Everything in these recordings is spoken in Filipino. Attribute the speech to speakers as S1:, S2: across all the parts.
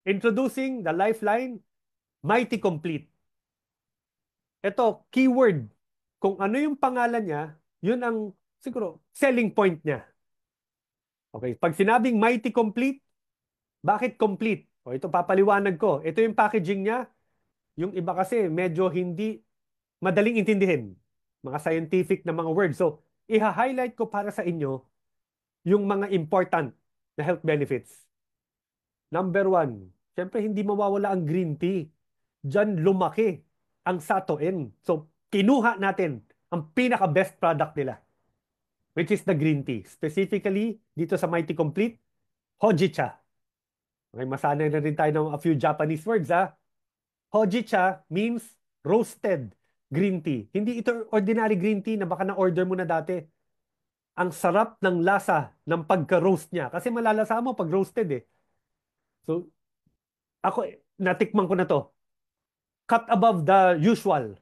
S1: Introducing the Lifeline Mighty Complete. Ito, keyword. Kung ano yung pangalan niya, yun ang siguro selling point niya. Okay, pag sinabing Mighty Complete, bakit complete? O ito papaliwanag ko. Ito yung packaging niya. Yung iba kasi medyo hindi madaling intindihin. Mga scientific na mga words. So, iha-highlight ko para sa inyo yung mga important na health benefits. Number one, syempre hindi mawawala ang green tea. Diyan lumaki ang Satoen. So, kinuha natin ang pinaka-best product nila, which is the green tea. Specifically, dito sa Mighty Complete, Hojicha. Okay, masanay na rin tayo ng a few Japanese words, ha? Hojicha means roasted green tea. Hindi ito ordinary green tea na baka na-order mo na dati. Ang sarap ng lasa ng pagka-roast niya. Kasi malalasa mo pag roasted eh. So, ako, natikman ko na to. Cut above the usual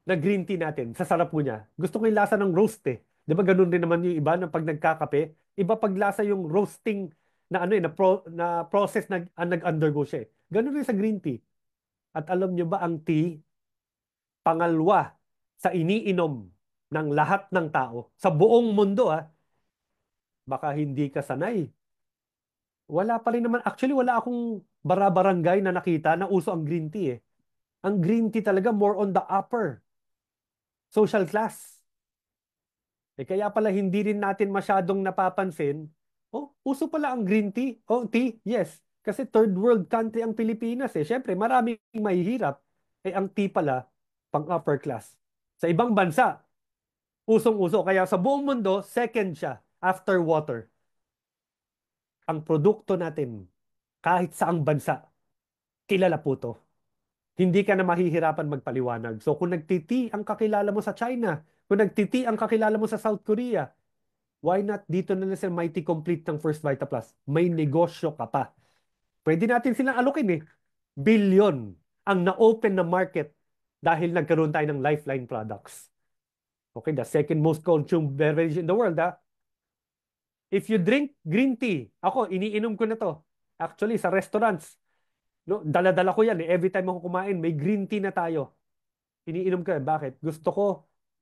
S1: na green tea natin sa sarap mo niya. Gusto ko yung lasa ng roast eh. 'Di ba ganun din naman yung iba na pag nagkakape, iba pag lasa yung roasting na ano eh, na process na nag-undergo siya eh. Ganun rin sa green tea. At alam niyo ba ang tea pangalwa sa iniinom ng lahat ng tao sa buong mundo ah. Baka hindi ka sanay. Wala pa rin naman actually wala akong barabarangay na nakita na uso ang green tea eh. Ang green tea talaga more on the upper social class. Eh kaya pala hindi rin natin masyadong napapansin, oh, uso pala ang green tea. Oh, tea, yes. Kasi third world country ang Pilipinas eh. Siyempre, maraming mahihirap. Eh ang tea pala, pang upper class. Sa ibang bansa, usong-uso. Kaya sa buong mundo, second siya after water. Ang produkto natin, kahit saang bansa, kilala po to. Hindi ka na mahihirapan magpaliwanag. So kung nagtiti ang kakilala mo sa China, kung nagtiti ang kakilala mo sa South Korea, why not dito na lang sa Mighty Complete ng First Vita Plus? May negosyo ka pa. Pwede natin silang alukin eh. Billion ang na-open na market dahil nagkaroon tayo ng Lifeline products. Okay, the second most consumed beverage in the world, ha? If you drink green tea, ako, iniinom ko na to. Actually, sa restaurants, no, dala-dala ko yan eh. Every time ako kumain, may green tea na tayo. Iniinom ko yan. Bakit? Gusto ko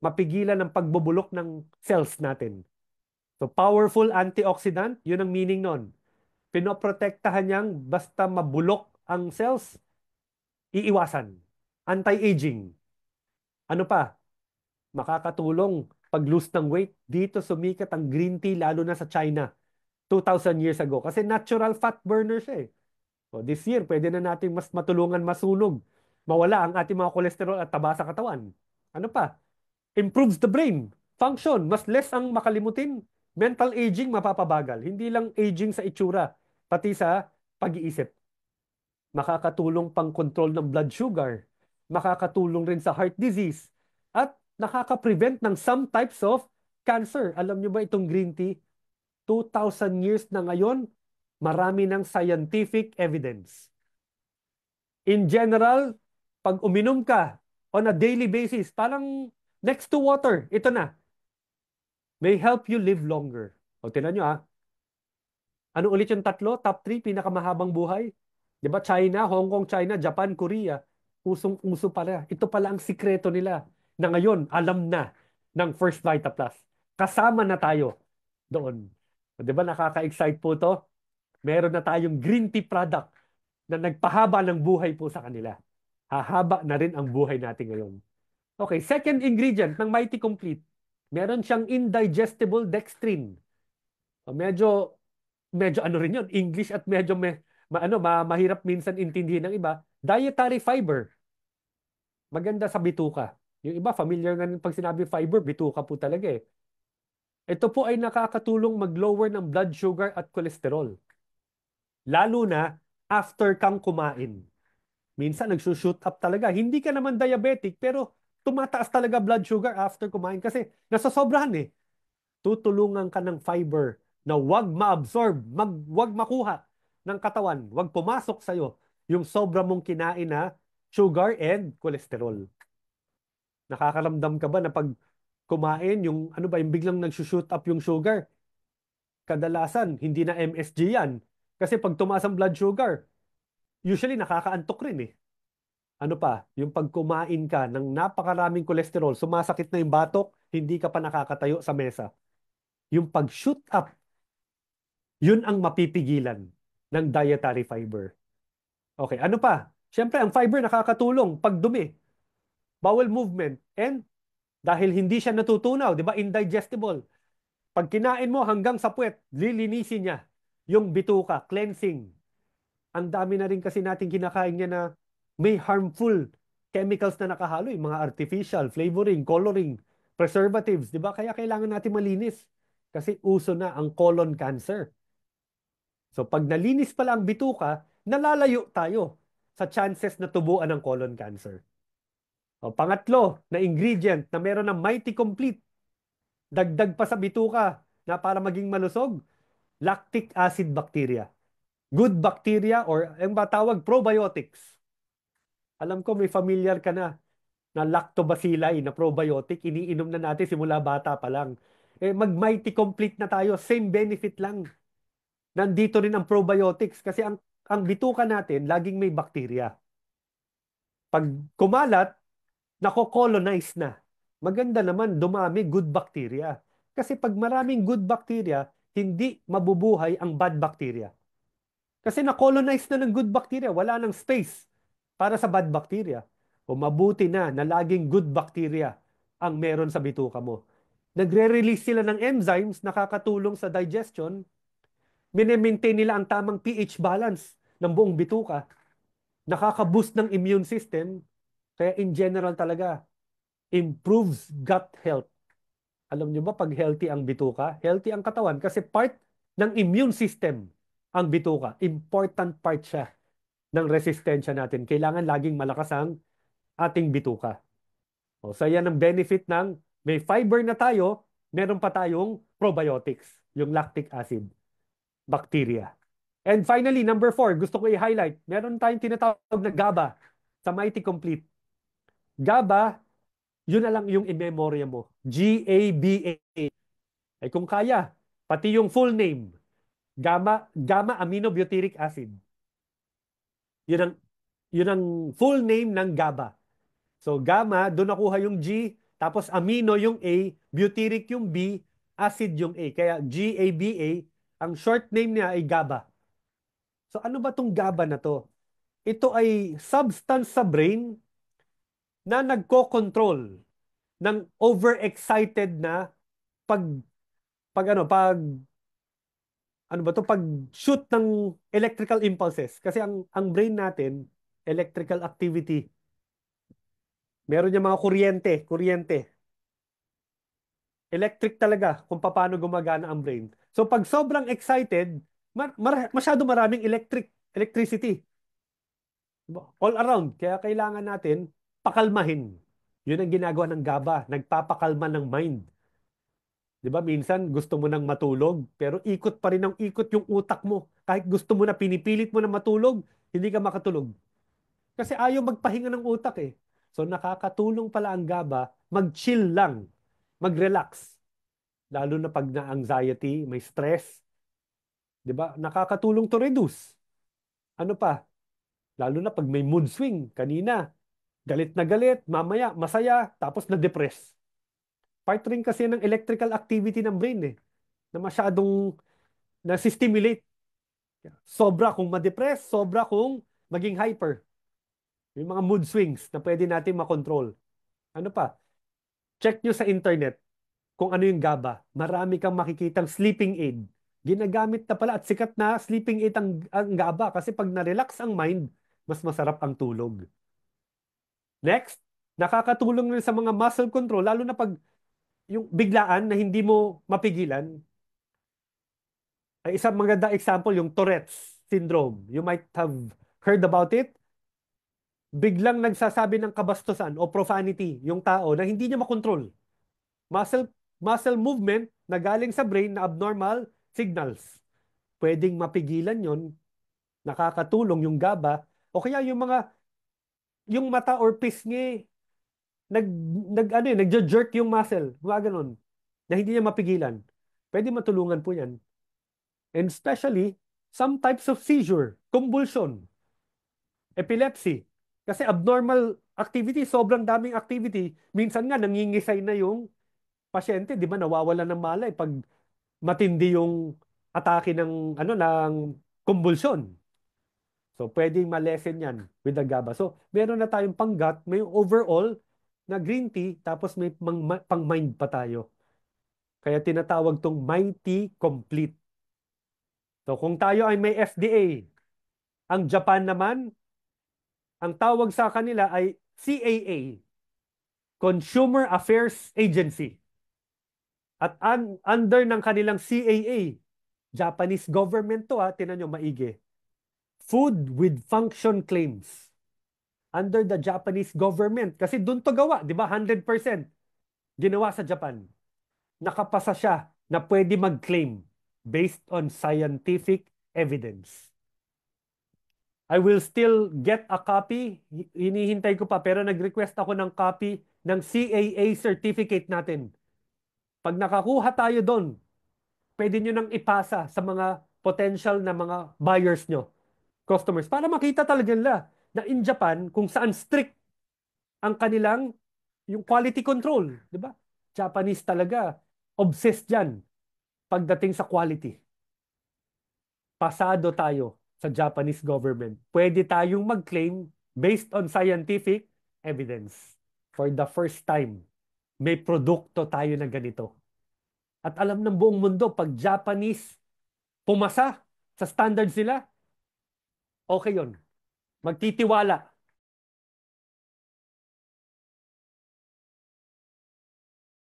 S1: mapigilan ang pagbubulok ng cells natin. So, powerful antioxidant, yun ang meaning nun. Pinoprotektahan niyang basta mabulok ang cells, iiwasan. Anti-aging. Ano pa? Makakatulong pag-lose ng weight. Dito sumikat ang green tea lalo na sa China 2,000 years ago. Kasi natural fat burner siya eh. So this year, pwede na natin mas matulungan masunog. Mawala ang ating mga kolesterol at taba sa katawan. Ano pa? Improves the brain function. Mas less ang makalimutin. Mental aging mapapabagal. Hindi lang aging sa itsura, pati sa pag-iisip. Makakatulong pang control ng blood sugar. Makakatulong rin sa heart disease. At nakaka-prevent ng some types of cancer. Alam nyo ba itong green tea? 2,000 years na ngayon, marami ng scientific evidence. In general, pag uminom ka on a daily basis, parang next to water, ito na, may help you live longer. O tinan nyo ah, ano ulit yung tatlo? Top 3, pinakamahabang buhay? Di ba China, Hong Kong, China, Japan, Korea, usong-uso pala. Ito pala ang sikreto nila na ngayon, alam na ng First Vita Plus. Kasama na tayo doon. O, di ba nakaka-excite po to? Meron na tayong green tea product na nagpahaba ng buhay po sa kanila. Hahaba na rin ang buhay natin ngayon. Okay, second ingredient ng Mighty Complete. Meron siyang indigestible dextrine. O, medyo ano rin yun, English at medyo mahirap minsan intindihin ng iba. Dietary fiber. Maganda sa bituka. Yung iba, familiar nga pag sinabi fiber, bituka po talaga eh. Ito po ay nakakatulong mag-lower ng blood sugar at cholesterol. Lalo na after kang kumain. Minsan nagsushoot up talaga. Hindi ka naman diabetic pero tumataas talaga blood sugar after kumain kasi nasasobrahan eh. Tutulungan ka ng fiber na wag ma-absorb, wag makuha ng katawan, wag pumasok sa'yo yung sobra mong kinain na sugar and cholesterol. Nakakaramdam ka ba na pag kumain, yung ano ba, yung biglang nagsushoot up yung sugar? Kadalasan, hindi na MSG yan. Kasi pag tumaas ang blood sugar, Usually nakakaantok rin eh. Ano pa, yung pag kumain ka ng napakaraming kolesterol, sumasakit na yung batok, hindi ka pa nakakatayo sa mesa. Yung pag-shoot up, yun ang mapipigilan ng dietary fiber. Okay, ano pa? Siyempre, ang fiber nakakatulong pag dumi, bowel movement, and dahil hindi siya natutunaw, di ba, indigestible. Pag kinain mo hanggang sa puwet, lilinisin niya yung bituka, cleansing. Ang dami na rin kasi natin kinakain niya na may harmful chemicals na nakahalo, yung mga artificial, flavoring, coloring, preservatives, di ba? Kaya kailangan natin malinis. Kasi uso na ang colon cancer. So pag nalinis pala ang bituka, nalalayo tayo sa chances na tubuan ng colon cancer. O, pangatlo na ingredient na meron ng Mighty Complete, dagdag pa sa bituka na para maging malusog, lactic acid bacteria. Good bacteria or ang batawag probiotics. Alam ko may familiar ka na lactobacilli na probiotic, iniinom na natin simula bata pa lang. Eh, mag-Mighty Complete na tayo, same benefit lang. Nandito rin ang probiotics kasi ang bituka natin laging may bakterya. Pag kumalat, nako-colonize na. Maganda naman dumami good bacteria. Kasi pag maraming good bacteria, hindi mabubuhay ang bad bacteria. Kasi na-colonize na ng good bacteria, wala nang space para sa bad bacteria. O mabuti na laging good bacteria ang meron sa bituka mo. Nagre-release sila ng enzymes nakakatulong sa digestion, mine-maintain nila ang tamang pH balance ng buong bituka, nakaka-boost ng immune system, kaya in general talaga, improves gut health. Alam nyo ba, pag healthy ang bituka, healthy ang katawan kasi part ng immune system ang bituka. Important part siya ng resistensya natin. Kailangan laging malakas ang ating bituka. O, so yan ang benefit ng may fiber na tayo, meron pa tayong probiotics, yung lactic acid, bacteria. And finally, number 4, gusto ko i-highlight, meron tayong tinatawag na GABA sa Mighty Complete. GABA, yun na lang yung in-memorya mo. GABA. Ay kung kaya, pati yung full name, gamma aminobutyric acid. Yun ang, yun ang full name ng GABA. So gamma, doon nakuha yung G, tapos amino yung A, butyric yung B, acid yung A. Kaya GABA, ang short name niya ay GABA. So ano ba tong GABA na to? Ito ay substance sa brain na nagko-control ng overexcited na pag pag ba to, pag shoot ng electrical impulses. Kasi ang brain natin, electrical activity. Meron niya mga kuryente. Electric talaga kung paano gumagana ang brain. So pag sobrang excited, masyado maraming electricity. Diba? All around. Kaya kailangan natin pakalmahin. Yun ang ginagawa ng GABA, nagpapakalma ng mind. 'Di ba? Minsan gusto mo nang matulog, pero ikot pa rin ng ikot yung utak mo. Kahit gusto mo na pinipilit mo na matulog, hindi ka makatulog. Kasi ayaw magpahinga ng utak eh. So nakakatulong pala ang GABA, mag-chill lang, mag-relax. Lalo na pag na-anxiety, may stress, 'di ba? Nakakatulong to reduce. Ano pa? Lalo na pag may mood swing, kanina, galit na galit, mamaya masaya, tapos na-depress. Part rin kasi ng electrical activity ng brain eh, na masyadong na-stimulate. Sobra kung ma-depress, sobra kung maging hyper. Yung mga mood swings na pwede natin makontrol. Ano pa? Check nyo sa internet kung ano yung GABA. Marami kang makikitang sleeping aid. Ginagamit na pala at sikat na sleeping aid ang GABA kasi pag na-relax ang mind, mas masarap ang tulog. Next, nakakatulong rin sa mga muscle control, lalo na pag yung biglaan na hindi mo mapigilan. Ay isang maganda example, yung Tourette's syndrome. You might have heard about it. Biglang nagsasabi ng kabastusan o profanity yung tao na hindi niya makontrol. Muscle, muscle movement na galing sa brain na abnormal signals. Pwedeng mapigilan yon, nakakatulong yung GABA o kaya yung mata or pisngi nagjo-jerk yung muscle, mga ganun, na hindi niya mapigilan. Pwede matulungan po yan. And especially some types of seizure, convulsion. Epilepsy. Kasi abnormal activity, sobrang daming activity. Minsan nga nangingisay na yung pasyente, 'di ba? Nawawalan ng malay pag matindi yung atake ng kumbulsyon. So pwedeng ma-lessen yan with the GABA. So meron na tayong pang-gut, may overall na green tea, tapos may pang-mind pa tayo. Kaya tinatawag tong Mighty Complete. So kung tayo ay may FDA, ang Japan naman, ang tawag sa kanila ay CAA, Consumer Affairs Agency. At under ng kanilang CAA, Japanese government to ha, tinan nyo maigi. Food with function claims. Under the Japanese government. Kasi doon to gawa, di ba? 100% ginawa sa Japan. Nakapasa siya na pwede mag-claim based on scientific evidence. I will still get a copy. Hinihintay ko pa, pero nag-request ako ng copy ng CAA certificate natin. Pag nakakuha tayo doon, pwede nyo nang ipasa sa mga potential na mga buyers nyo, customers, para makita talaga nila na in Japan, kung saan strict ang kanilang yung quality control, di ba? Japanese talaga, obsessed yan pagdating sa quality. Pasado tayo sa Japanese government. Pwede tayong mag-claim based on scientific evidence. For the first time, may produkto tayo na ganito. At alam ng buong mundo, pag Japanese pumasa sa standards nila, okay yon. Magtitiwala